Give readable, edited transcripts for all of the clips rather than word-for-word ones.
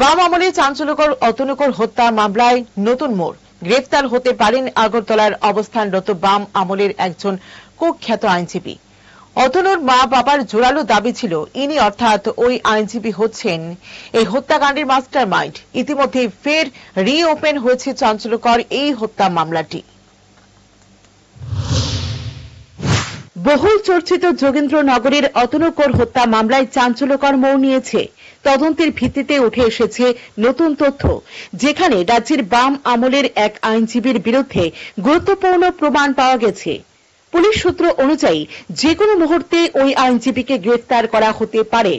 বাম আমলে চাঞ্চল্যকর অতনুকর হত্যা মামলায় নতুন মোড়। গ্রেফতার হতে পারেন আগরতলার অবস্থানরত বাম আমলের একজন কুখ্যাত আইনজীবী। অতনুর মা বাবার জোরালো দাবি ছিল ইনি অর্থাৎ ওই আইনজীবী হচ্ছেন এই হত্যাকাণ্ডের মাস্টার মাইন্ড। ইতিমধ্যে ফের রিওপেন হয়েছে চাঞ্চল্যকর এই হত্যা মামলাটি। বহুল চর্চিত যোগেন্দ্রনগরের অতনুকর হত্যা মামলায় চাঞ্চল্যকর মোড় নিয়েছে। তদন্তের ভিত্তিতে উঠে এসেছে নতুন তথ্য, যেখানে রাজ্যের বাম আমলের এক আইনজীবীর বিরুদ্ধে গুরুত্বপূর্ণ প্রমাণ পাওয়া গেছে। পুলিশ সূত্র অনুযায়ী যে কোনো মুহূর্তে ওই আইনজীবীকে গ্রেফতার করা হতে পারে।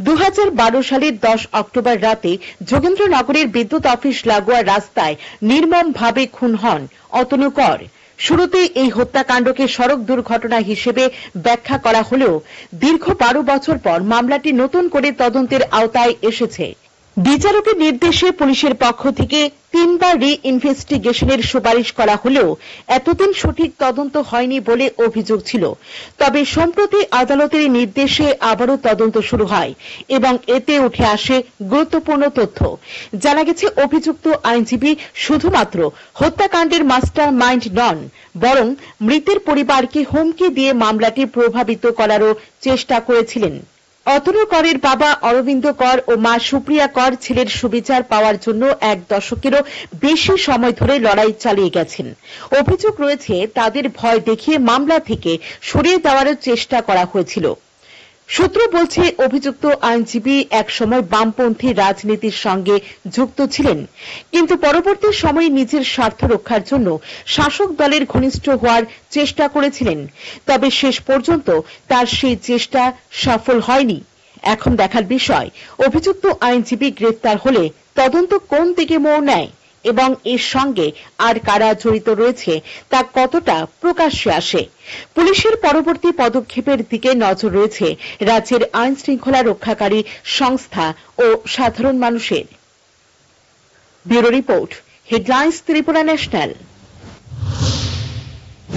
2012 সালের 10 অক্টোবর রাতে যোগেন্দ্রনগরের বিদ্যুৎ অফিস লাগোয়া রাস্তায় নির্মমভাবে খুন হন অতনুকর। শুরুতে এই হত্যাকাণ্ডকে সড়ক দুর্ঘটনা হিসেবে ব্যাখ্যা করা হলেও দীর্ঘ 12 বছর পর মামলাটি নতুন করে তদন্তের আওতায় এসেছে। বিচারকের নির্দেশে পুলিশের পক্ষ থেকে 3 বার রি-ইনভেস্টিগেশনের সুপারিশ করা হলেও এতদিন সঠিক তদন্ত হয়নি বলে অভিযোগ ছিল। তবে সম্প্রতি আদালতের নির্দেশে আবারও তদন্ত শুরু হয় এবং এতে উঠে আসে গুরুত্বপূর্ণ তথ্য। জানা গেছে অভিযুক্ত আইনজীবী শুধুমাত্র হত্যাকাণ্ডের মাস্টার মাইন্ড নন, বরং মৃতের পরিবারকে হুমকি দিয়ে মামলাটি প্রভাবিত করারও চেষ্টা করেছিলেন। অতনুকরের বাবা অরবিন্দ কর ও মা সুপ্রিয়া কর ছেলের সুবিচার পাওয়ার জন্য 1 দশকেরও বেশি সময় ধরে লড়াই চালিয়ে গেছেন। অভিযোগ রয়েছে তাদের ভয় দেখিয়ে মামলা থেকে সরিয়ে দেওয়ারও চেষ্টা করা হয়েছিল। সূত্র বলছে অভিযুক্ত আইনজীবী একসময় বামপন্থী রাজনীতির সঙ্গে যুক্ত ছিলেন, কিন্তু পরবর্তী সময়ে নিজের স্বার্থ রক্ষার জন্য শাসক দলের ঘনিষ্ঠ হওয়ার চেষ্টা করেছিলেন। তবে শেষ পর্যন্ত তার সেই চেষ্টা সফল হয়নি। এখন দেখার বিষয় অভিযুক্ত আইনজীবী গ্রেফতার হলে তদন্ত কোন দিকে মোড় নেয় এবং এর সঙ্গে আর কারা জড়িত রয়েছে তা কতটা প্রকাশ্যে আসে। পুলিশের পরবর্তী পদক্ষেপের দিকে নজর রয়েছে রাজ্যের আইন শৃঙ্খলা রক্ষাকারী সংস্থা ও সাধারণ মানুষের। Bureau report, headlines Tripura national.